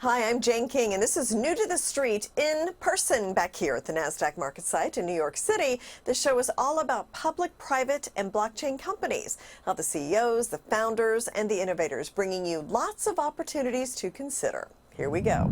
Hi, I'm Jane King, and this is New to the Street in person back here at the NASDAQ market site in New York City. This show is all about public, private, and blockchain companies, how the CEOs, the founders, and the innovators bringing you lots of opportunities to consider. Here we go.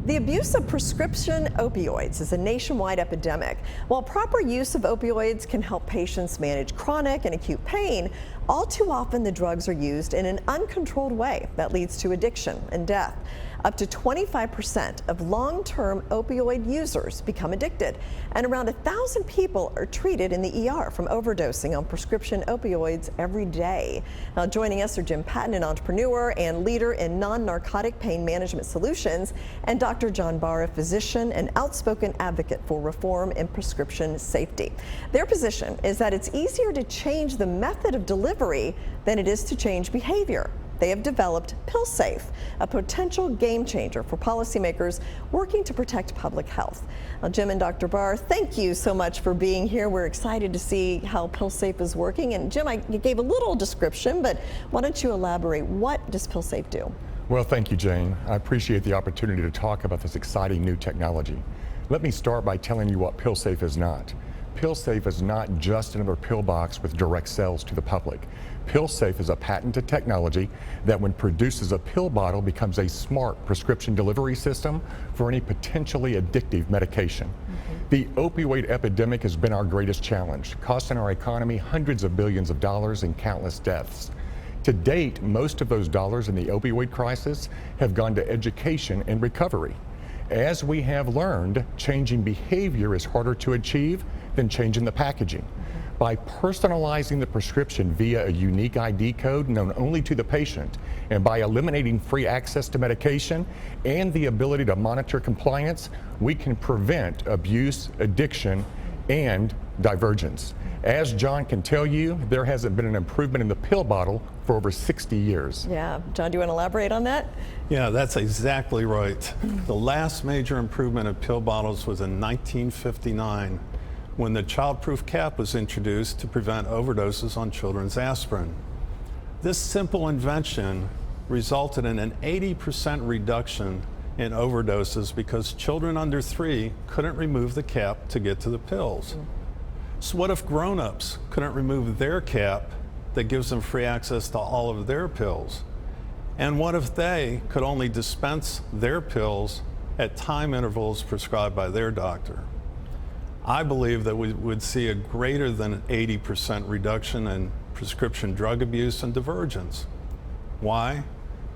The abuse of prescription opioids is a nationwide epidemic. While proper use of opioids can help patients manage chronic and acute pain, all too often the drugs are used in an uncontrolled way that leads to addiction and death. Up to 25% of long-term opioid users become addicted, and around 1,000 people are treated in the ER from overdosing on prescription opioids every day. Now, joining us are Jim Patton, an entrepreneur and leader in non-narcotic pain management solutions, and Dr. John Barr, a physician and outspoken advocate for reform in prescription safety. Their position is that it's easier to change the method of delivery than it is to change behavior. They have developed PillSafe, a potential game changer for policymakers working to protect public health. Now, Jim and Dr. Barr, thank you so much for being here. We're excited to see how PillSafe is working. And Jim, you gave a little description, but why don't you elaborate? What does PillSafe do? Well, thank you, Jane. I appreciate the opportunity to talk about this exciting new technology. Let me start by telling you what PillSafe is not. PillSafe is not just another pill box with direct sales to the public. PillSafe is a patented technology that, when produces a pill bottle, becomes a smart prescription delivery system for any potentially addictive medication. The opioid epidemic has been our greatest challenge, costing our economy hundreds of billions of dollars and countless deaths. To date, most of those dollars in the opioid crisis have gone to education and recovery. As we have learned, changing behavior is harder to achieve than changing the packaging. By personalizing the prescription via a unique ID code known only to the patient, and by eliminating free access to medication and the ability to monitor compliance, we can prevent abuse, addiction, and divergence. As John can tell you, there hasn't been an improvement in the pill bottle for over 60 years. Yeah, John, do you want to elaborate on that? Yeah, that's exactly right. The last major improvement of pill bottles was in 1959, when the childproof cap was introduced to prevent overdoses on children's aspirin. This simple invention resulted in an 80% reduction in overdoses because children under 3 couldn't remove the cap to get to the pills. So what if grown-ups couldn't remove their cap that gives them free access to all of their pills? And what if they could only dispense their pills at time intervals prescribed by their doctor? I believe that we would see a greater than 80% reduction in prescription drug abuse and divergence. Why?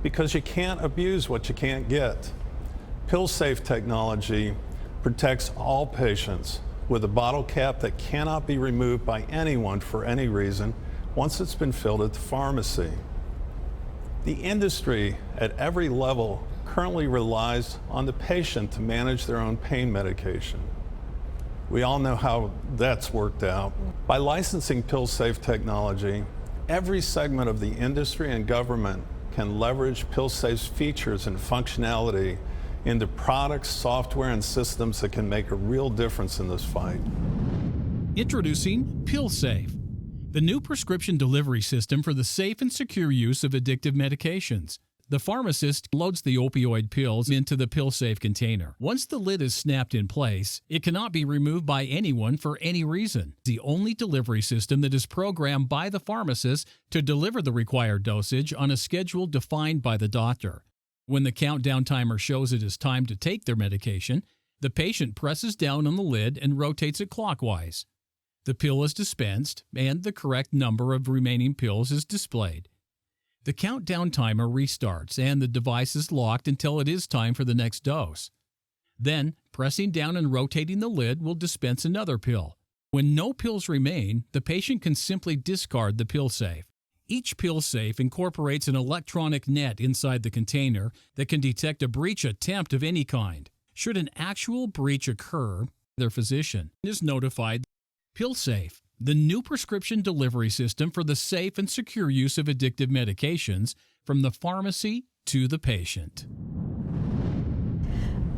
Because you can't abuse what you can't get. PillSafe technology protects all patients with a bottle cap that cannot be removed by anyone for any reason once it's been filled at the pharmacy. The industry at every level currently relies on the patient to manage their own pain medication. We all know how that's worked out. By licensing PillSafe technology, every segment of the industry and government can leverage PillSafe's features and functionality into products, software, and systems that can make a real difference in this fight. Introducing PillSafe, the new prescription delivery system for the safe and secure use of addictive medications. The pharmacist loads the opioid pills into the PillSafe container. Once the lid is snapped in place, it cannot be removed by anyone for any reason. The only delivery system that is programmed by the pharmacist to deliver the required dosage on a schedule defined by the doctor. When the countdown timer shows it is time to take their medication, the patient presses down on the lid and rotates it clockwise. The pill is dispensed, and the correct number of remaining pills is displayed. The countdown timer restarts, and the device is locked until it is time for the next dose. Then, pressing down and rotating the lid will dispense another pill. When no pills remain, the patient can simply discard the PillSafe. Each PillSafe incorporates an electronic net inside the container that can detect a breach attempt of any kind. Should an actual breach occur, their physician is notified. PillSafe, the new prescription delivery system for the safe and secure use of addictive medications from the pharmacy to the patient.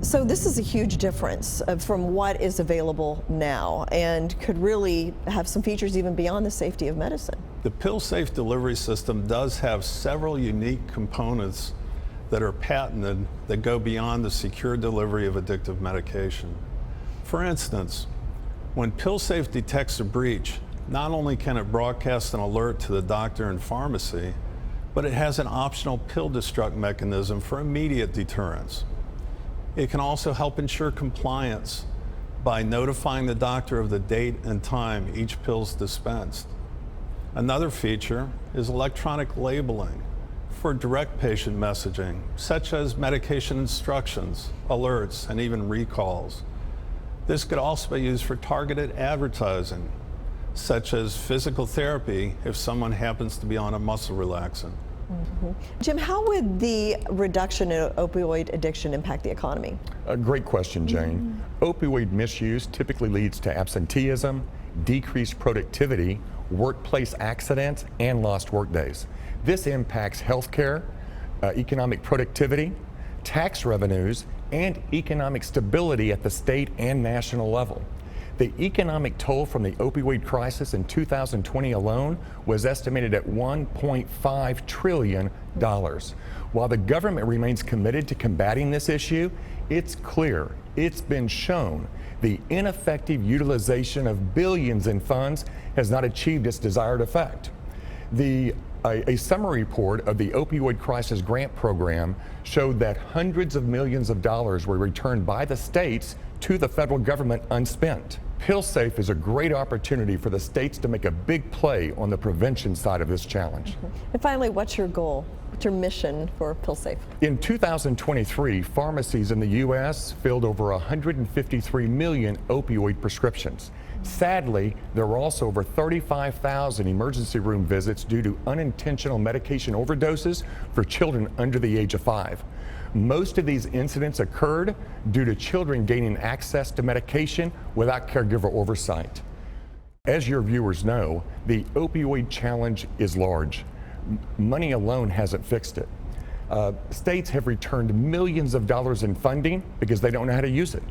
So this is a huge difference from what is available now and could really have some features even beyond the safety of medicine. The pill-safe delivery system does have several unique components that are patented that go beyond the secure delivery of addictive medication. For instance, when pill-safe detects a breach, not only can it broadcast an alert to the doctor and pharmacy, but it has an optional pill destruct mechanism for immediate deterrence. It can also help ensure compliance by notifying the doctor of the date and time each pill is dispensed. Another feature is electronic labeling for direct patient messaging, such as medication instructions, alerts, and even recalls. This could also be used for targeted advertising, such as physical therapy if someone happens to be on a muscle relaxant. Jim, how would the reduction in opioid addiction impact the economy? A great question, Jane. Opioid misuse typically leads to absenteeism, decreased productivity, workplace accidents, and lost workdays. This impacts healthcare, economic productivity, tax revenues, and economic stability at the state and national level. The economic toll from the opioid crisis in 2020 alone was estimated at $1.5 trillion. While the government remains committed to combating this issue, it's clear, it's been shown, the ineffective utilization of billions in funds has not achieved its desired effect. A summary report of the Opioid Crisis Grant Program showed that hundreds of millions of dollars were returned by the states to the federal government unspent. PillSafe is a great opportunity for the states to make a big play on the prevention side of this challenge. And finally, what's your goal? What's your mission for PillSafe? In 2023, pharmacies in the U.S. filled over 153 million opioid prescriptions. Sadly, there were also over 35,000 emergency room visits due to unintentional medication overdoses for children under the age of 5. Most of these incidents occurred due to children gaining access to medication without caregiver oversight. As your viewers know, the opioid challenge is large. Money alone hasn't fixed it. States have returned millions of dollars in funding because they don't know how to use it.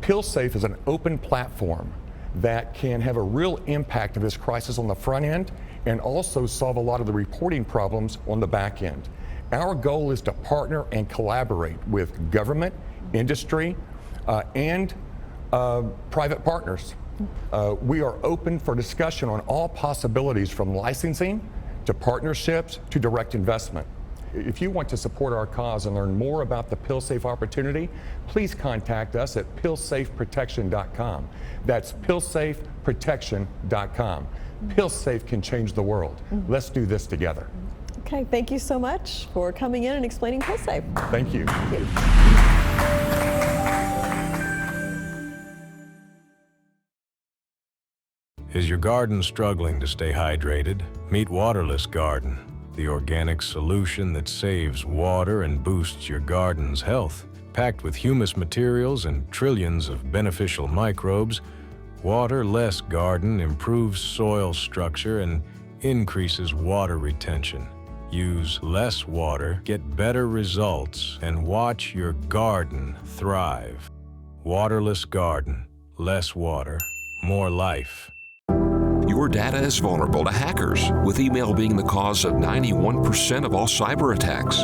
PillSafe is an open platform that can have a real impact of this crisis on the front end and also solve a lot of the reporting problems on the back end. Our goal is to partner and collaborate with government, industry, and private partners. We are open for discussion on all possibilities from licensing to partnerships to direct investment. If you want to support our cause and learn more about the PillSafe opportunity, please contact us at pillsafeprotection.com. That's pillsafeprotection.com. PillSafe can change the world. Let's do this together. Okay, thank you so much for coming in and explaining PillSafe. Thank you. Thank you. Is your garden struggling to stay hydrated? Meet Waterless Garden, the organic solution that saves water and boosts your garden's health. Packed with humus materials and trillions of beneficial microbes, Waterless Garden improves soil structure and increases water retention. Use less water, get better results, and watch your garden thrive. Waterless Garden. Less water, more life. Your data is vulnerable to hackers, with email being the cause of 91% of all cyber attacks.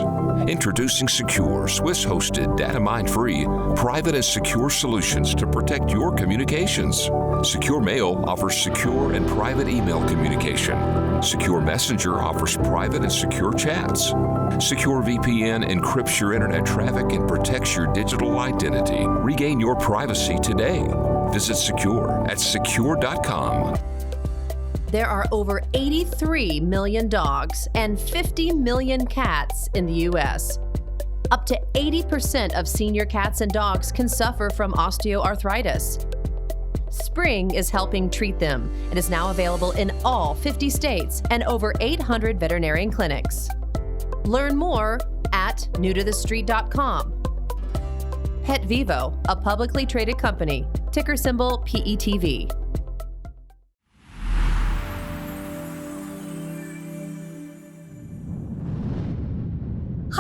Introducing Sekur, Swiss-hosted, data-mine-free, private and secure solutions to protect your communications. Secure Mail offers secure and private email communication. Secure Messenger offers private and secure chats. Secure VPN encrypts your internet traffic and protects your digital identity. Regain your privacy today. Visit Sekur at secure.com. There are over 83 million dogs and 50 million cats in the U.S. Up to 80% of senior cats and dogs can suffer from osteoarthritis. Spring is helping treat them and is now available in all 50 states and over 800 veterinarian clinics. Learn more at newtothestreet.com. Pet Vivo, a publicly traded company, ticker symbol PETV.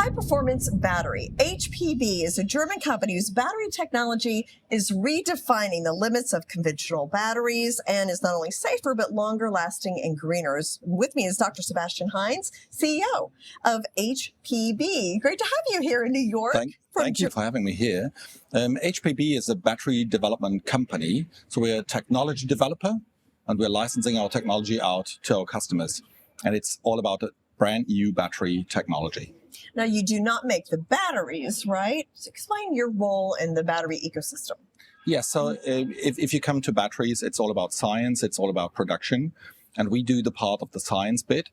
High Performance Battery. HPB is a German company whose battery technology is redefining the limits of conventional batteries and is not only safer, but longer lasting and greener. With me is Dr. Sebastian Heinz, CEO of HPB. Great to have you here in New York. Thank you for having me here. HPB is a battery development company. So we're a technology developer and we're licensing our technology out to our customers. And it's all about a brand new battery technology. Now, you do not make the batteries, right? So explain your role in the battery ecosystem. Yeah, so if you come to batteries, it's all about science, it's all about production. And we do the part of the science bit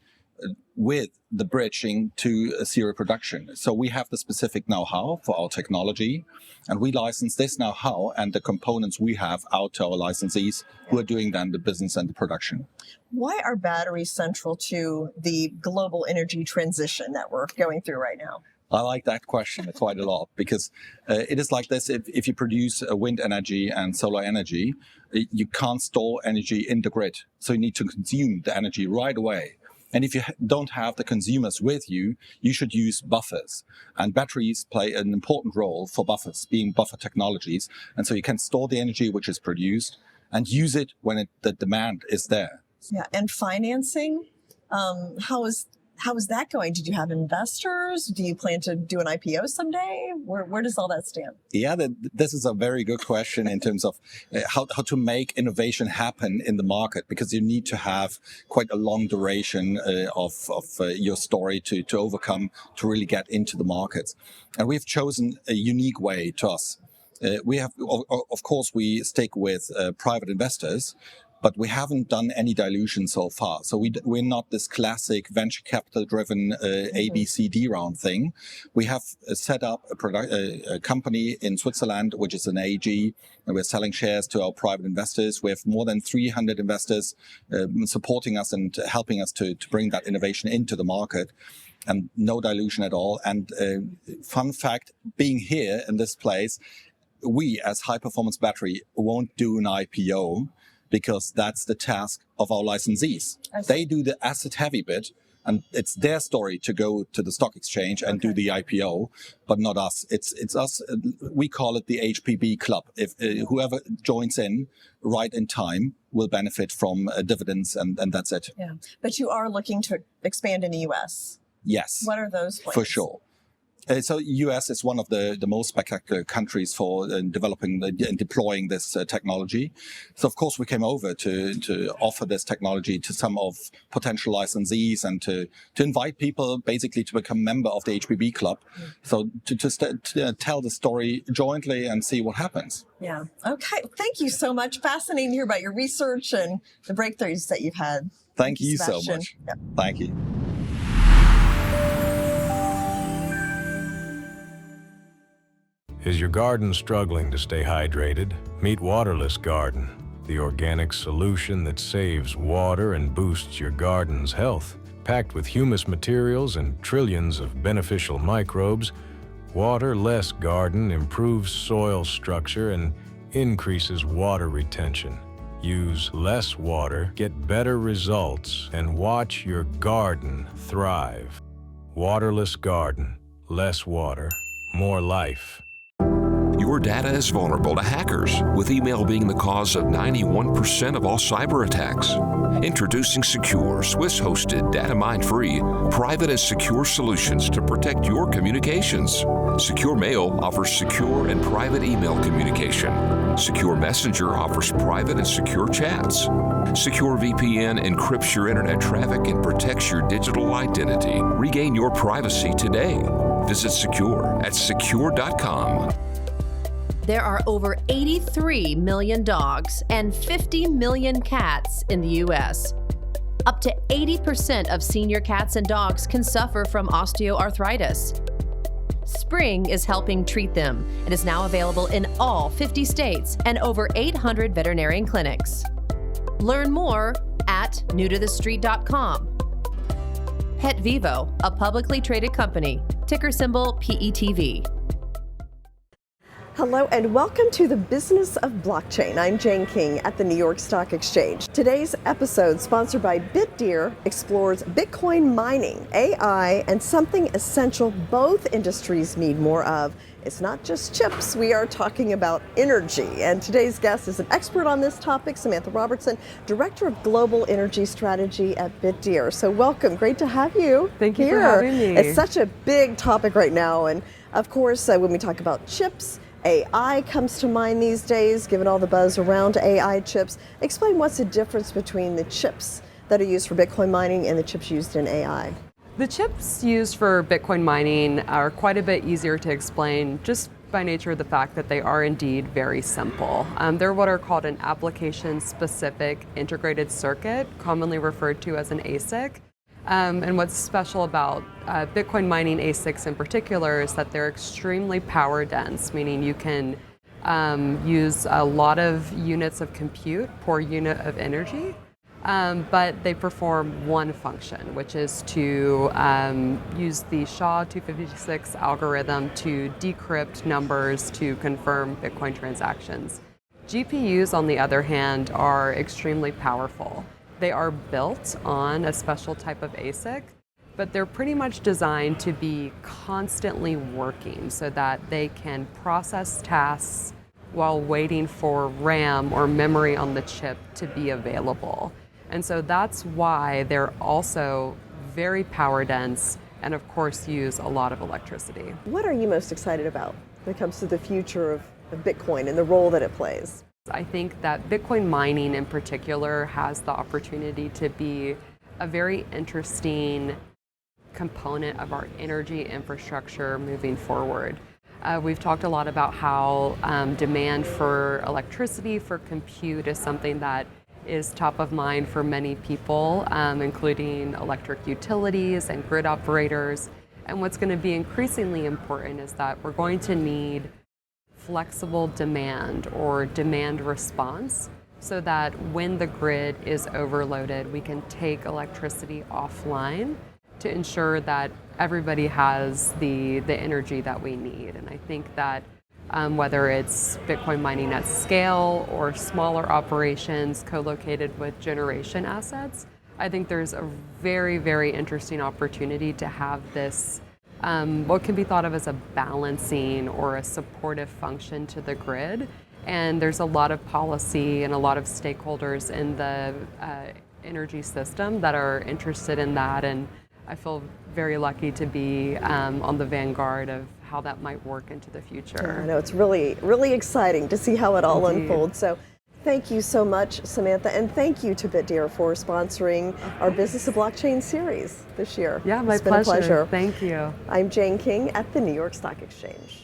with the bridging to serial production. So we have the specific know-how for our technology, and we license this know-how and the components we have out to our licensees who are doing then the business and the production. Why are batteries central to the global energy transition that we're going through right now? I like that question quite a lot because it is like this. If you produce wind energy and solar energy, you can't store energy in the grid. So you need to consume the energy right away. And if you don't have the consumers with you, you should use buffers. And batteries play an important role for buffers, being buffer technologies. And so you can store the energy which is produced and use it when the demand is there. Yeah, and financing, how is that going? Did you have investors? Do you plan to do an IPO someday? Where does all that stand? Yeah, this is a very good question in terms of how to make innovation happen in the market, because you need to have quite a long duration of your story to overcome to really get into the markets. And we've chosen a unique way to us. We have, of course, we stick with private investors, but we haven't done any dilution so far. So we're not this classic venture capital driven A, B, C, D round thing. We have set up a company in Switzerland, which is an AG, and we're selling shares to our private investors. We have more than 300 investors supporting us and helping us to bring that innovation into the market, and no dilution at all. And fun fact, being here in this place, we as High Performance Battery won't do an IPO, because that's the task of our licensees. They do the asset heavy bit, and it's their story to go to the stock exchange and do the IPO, but not us. It's us. We call it the HPB club. If whoever joins in right in time will benefit from dividends, and that's it. Yeah, but you are looking to expand in the U.S. Yes. What are those plans? For sure. So U.S. is one of the most spectacular countries for developing and deploying this technology. So of course we came over to offer this technology to some of potential licensees and to invite people basically to become member of the HPB club. So to tell the story jointly and see what happens. Yeah. Okay. Thank you so much. Fascinating to hear about your research and the breakthroughs that you've had. Thank you so Sebastian. much. Yep. Thank you. Is your garden struggling to stay hydrated? Meet Waterless Garden, the organic solution that saves water and boosts your garden's health. Packed with humus materials and trillions of beneficial microbes, Waterless Garden improves soil structure and increases water retention. Use less water, get better results, and watch your garden thrive. Waterless Garden. Less water, more life. Your data is vulnerable to hackers, with email being the cause of 91% of all cyber attacks. Introducing Sekur, Swiss-hosted, data-mine-free, private and secure solutions to protect your communications. Secure Mail offers secure and private email communication. Secure Messenger offers private and secure chats. Secure VPN encrypts your internet traffic and protects your digital identity. Regain your privacy today. Visit Sekur at secure.com. There are over 83 million dogs and 50 million cats in the U.S. Up to 80% of senior cats and dogs can suffer from osteoarthritis. Spring is helping treat them and is now available in all 50 states and over 800 veterinarian clinics. Learn more at newtothestreet.com. Pet Vivo, a publicly traded company, ticker symbol PETV. Hello and welcome to the Business of Blockchain. I'm Jane King at the New York Stock Exchange. Today's episode, sponsored by BitDeer, explores Bitcoin mining, AI, and something essential both industries need more of. It's not just chips, we are talking about energy. And today's guest is an expert on this topic, Samantha Robertson, Director of Global Energy Strategy at BitDeer. So welcome, great to have you Thank you here. for having me. It's such a big topic right now. And of course, when we talk about chips, AI comes to mind these days, given all the buzz around AI chips. Explain what's the difference between the chips that are used for Bitcoin mining and the chips used in AI. The chips used for Bitcoin mining are quite a bit easier to explain just by nature of the fact that they are indeed very simple. They're what are called an application-specific integrated circuit, commonly referred to as an ASIC. And what's special about Bitcoin mining ASICs in particular is that they're extremely power dense, meaning you can use a lot of units of compute per unit of energy, but they perform one function, which is to use the SHA-256 algorithm to decrypt numbers to confirm Bitcoin transactions. GPUs, on the other hand, are extremely powerful. They are built on a special type of ASIC, but they're pretty much designed to be constantly working so that they can process tasks while waiting for RAM or memory on the chip to be available. And so that's why they're also very power dense and of course use a lot of electricity. What are you most excited about when it comes to the future of Bitcoin and the role that it plays? I think that Bitcoin mining in particular has the opportunity to be a very interesting component of our energy infrastructure moving forward. We've talked a lot about how demand for electricity, for compute is something that is top of mind for many people, including electric utilities and grid operators. And what's going to be increasingly important is that we're going to need flexible demand or demand response so that when the grid is overloaded, we can take electricity offline to ensure that everybody has the energy that we need. And I think that whether it's Bitcoin mining at scale or smaller operations co-located with generation assets, I think there's a very, very interesting opportunity to have this what can be thought of as a balancing or a supportive function to the grid. And there's a lot of policy and a lot of stakeholders in the energy system that are interested in that. And I feel very lucky to be on the vanguard of how that might work into the future. I know it's really, really exciting to see how it all Indeed. unfolds. So thank you so much, Samantha, and thank you to BitDeer for sponsoring our Business of Blockchain series this year. Yeah, my It's been a pleasure. Thank you. I'm Jane King at the New York Stock Exchange.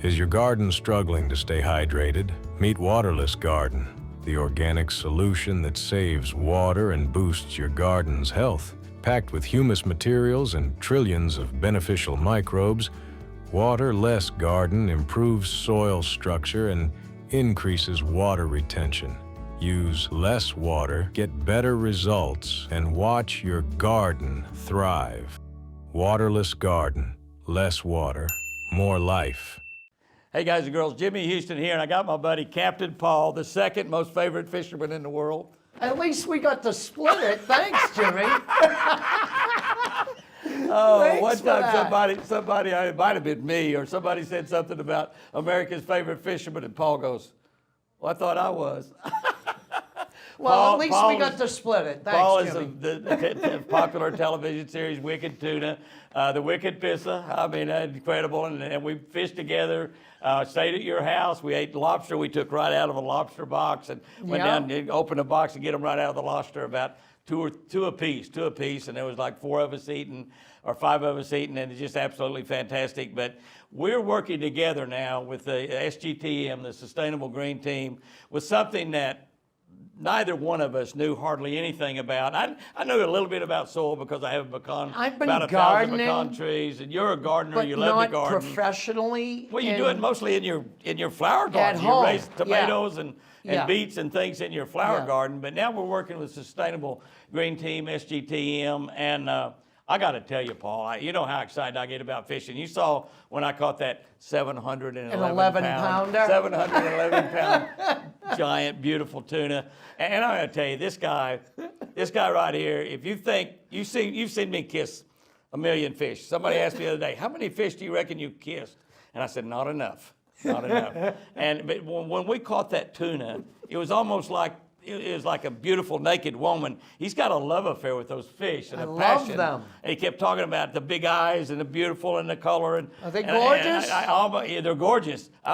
Is your garden struggling to stay hydrated? Meet Waterless Garden, the organic solution that saves water and boosts your garden's health. Packed with humus materials and trillions of beneficial microbes, Waterless Garden improves soil structure and increases water retention. Use less water, get better results, and watch your garden thrive. Waterless Garden. Less water, more life. Hey guys and girls, Jimmy Houston here, and I got my buddy Captain Paul, the second most favorite fisherman in the world. At least we got to split it. Thanks, Jimmy. Oh, Thanks one for time that. somebody, it might have been me, or somebody said something about America's favorite fisherman, and Paul goes, well, I thought I was. Well, at least we got to split it. Thanks, Paul is Jimmy. the popular television series Wicked Tuna, the Wicked Pissa. I mean, incredible. And we fished together, stayed at your house. We ate lobster. We took right out of a lobster box and went down and opened a box and get them right out of the lobster, about two a piece. And there was like 4 of us eating or 5 of us eating, and it's just absolutely fantastic. But we're working together now with the SGTM, the Sustainable Green Team, with something that neither one of us knew hardly anything about. I knew a little bit about soil because I have a pecan, I've been about 1,000 gardening, pecan trees, and you're a gardener. but You love to not garden. professionally. Well, you do it mostly in your flower garden. home, You raise tomatoes and Yeah. beets and things in your flower Yeah. garden. But now we're working with Sustainable Green Team, SGTM, and I got to tell you, Paul, you know how excited I get about fishing. You saw when I caught that 711 pound, 711 pound giant, beautiful tuna. And I'm going to tell you, this guy right here, if you think, you've seen me kiss a million fish. Somebody asked me the other day, how many fish do you reckon you kissed? And I said, not enough, not enough. But when we caught that tuna, it was almost like, it was like a beautiful naked woman. He's got a love affair with those fish and I a love passion. them. And he kept talking about the big eyes and the beautiful and the color. And Are they gorgeous? Yeah, they're gorgeous. I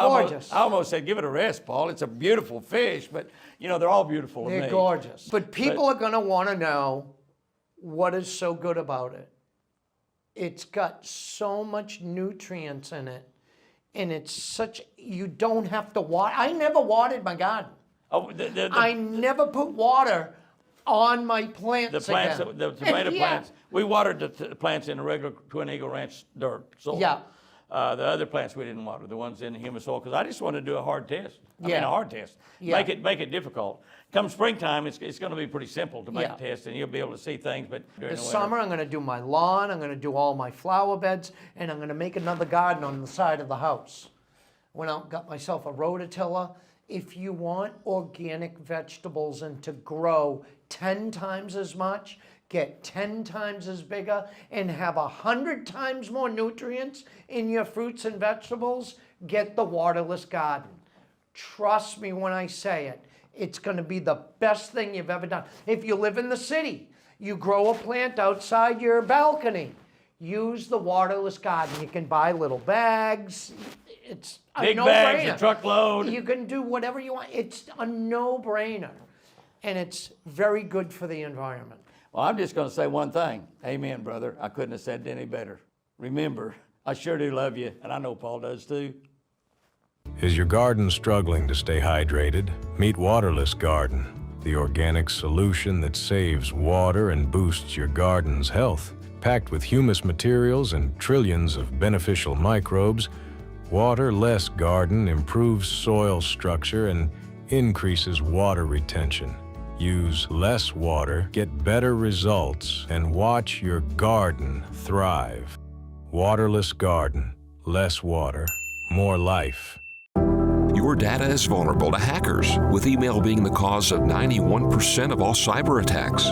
almost said, give it a rest, Paul. It's a beautiful fish, but you know they're all beautiful to me. They're gorgeous. But people are going to want to know what is so good about it. It's got so much nutrients in it, and it's such, you don't have to water. I never watered my garden. Oh, I never put water on my plants the plants, again. the tomato Yeah. plants. We watered the plants in the regular Twin Eagle Ranch dirt soil. Yeah. The other plants we didn't water, the ones in the humus soil, because I just wanted to do a hard test. I mean, Yeah. a hard test. Yeah. Make it difficult. Come springtime, it's going to be pretty simple to make Yeah. a test, and you'll be able to see things. But during This the summer, I'm going to do my lawn, I'm going to do all my flower beds, and I'm going to make another garden on the side of the house. Went out and got myself a rototiller. If you want organic vegetables and to grow 10 times as much, get 10 times as bigger, and have 100 times more nutrients in your fruits and vegetables, get the Waterless Garden. Trust me when I say it. It's going to be the best thing you've ever done. If you live in the city, you grow a plant outside your balcony. Use the Waterless Garden. You can buy little bags. It's a Big no-brainer. bags, a truckload. You can do whatever you want. It's a no-brainer. And it's very good for the environment. Well, I'm just going to say one thing. Amen, brother. I couldn't have said it any better. Remember, I sure do love you, and I know Paul does too. Is your garden struggling to stay hydrated? Meet Waterless Garden, the organic solution that saves water and boosts your garden's health. Packed with humus materials and trillions of beneficial microbes, Waterless Garden improves soil structure and increases water retention. Use less water, get better results, and watch your garden thrive. Waterless Garden. Less water, more life. Your data is vulnerable to hackers, with email being the cause of 91% of all cyber attacks.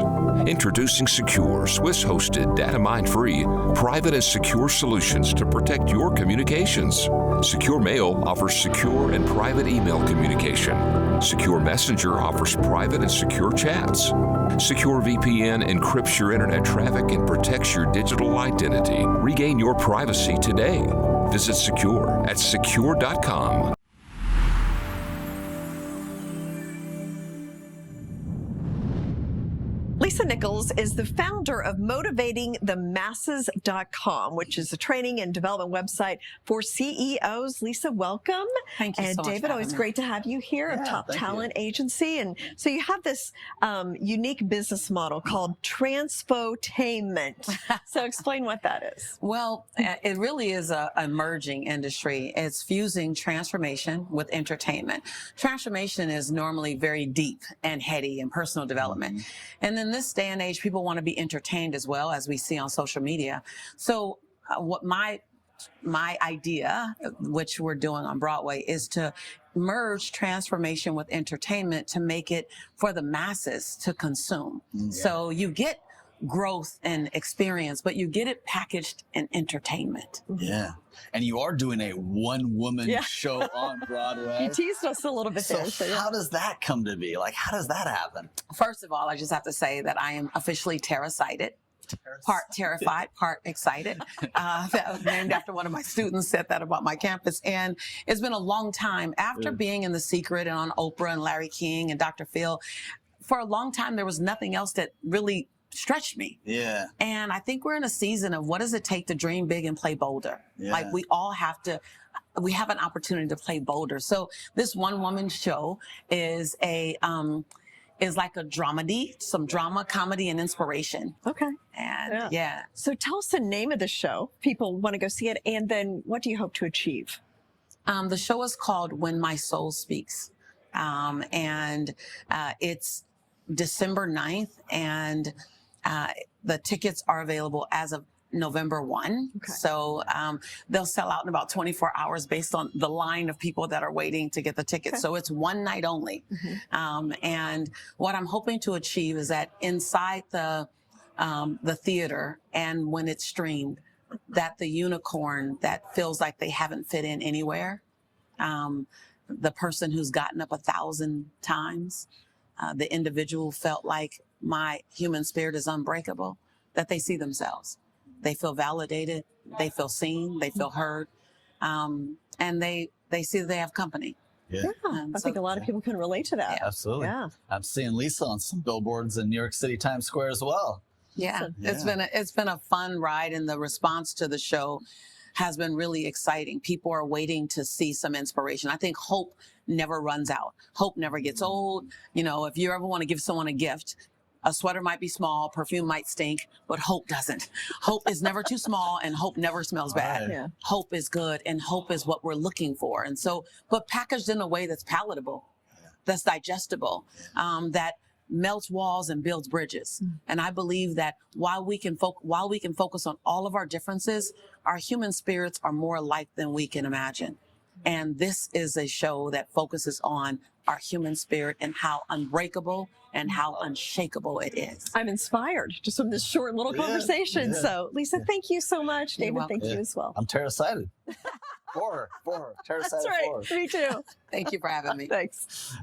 Introducing Sekur, Swiss-hosted, data-mine-free, private and secure solutions to protect your communications. Secure Mail offers secure and private email communication. Secure Messenger offers private and secure chats. Secure VPN encrypts your internet traffic and protects your digital identity. Regain your privacy today. Visit Sekur at sekur.com. Lisa Nichols is the founder of MotivatingTheMasses.com, which is a training and development website for CEOs. Lisa, welcome. Thank you and so much. David, always great to have you here of Top Talent Agency. And so you have this unique business model called Transfotainment. So explain what that is. Well, it really is an emerging industry. It's fusing transformation with entertainment. Transformation is normally very deep and heady and personal development. And in this day and age, people want to be entertained as well, as we see on social media. So what my idea, which we're doing on Broadway, is to merge transformation with entertainment to make it for the masses to consume. So you get growth and experience, but you get it packaged in entertainment. Yeah. And you are doing a one-woman show on Broadway. You teased us a little bit there. So how does that come to be? Like, how does that happen? First of all, I just have to say that I am officially Terra-sighted. Part terrified, part excited. That was named after one of my students, said that about my campus. And it's been a long time. After being in The Secret and on Oprah and Larry King and Dr. Phil, for a long time, there was nothing else that really stretched me. Yeah. And I think we're in a season of what does it take to dream big and play bolder? Yeah. Like we all have to, we have an opportunity to play bolder. So this one woman show is is like a dramedy, some drama, comedy, and inspiration. Okay. And yeah. So tell us the name of the show. People want to go see it, and then what do you hope to achieve? The show is called When My Soul Speaks. It's December 9th, and the tickets are available as of November 1. Okay. So they'll sell out in about 24 hours based on the line of people that are waiting to get the tickets. Okay. So it's one night only. Mm-hmm. And what I'm hoping to achieve is that inside the theater, and when it's streamed, that the unicorn that feels like they haven't fit in anywhere, the person who's gotten up 1,000 times, the individual felt like my human spirit is unbreakable, that they see themselves. They feel validated, they feel seen, they feel heard, and they see that they have company. Yeah, I think a lot of people can relate to that. Yeah, absolutely. Yeah. I'm seeing Lisa on some billboards in New York City Times Square as well. Yeah, it's been a fun ride, and the response to the show has been really exciting. People are waiting to see some inspiration. I think hope never runs out. Hope never gets old. You know, if you ever want to give someone a gift, a sweater might be small, perfume might stink, but hope doesn't. Hope is never too small, and hope never smells bad. Right. Yeah. Hope is good, and hope is what we're looking for. And so, but packaged in a way that's palatable, that's digestible, that melts walls and builds bridges. And I believe that while we can focus on all of our differences, our human spirits are more alike than we can imagine. And this is a show that focuses on our human spirit and how unbreakable and how unshakable it is. I'm inspired just from this short little conversation. Yeah. So, Lisa, thank you so much. David, thank you as well. I'm terrified. For her. Terrified. That's right. Me too. Thank you for having me. Thanks.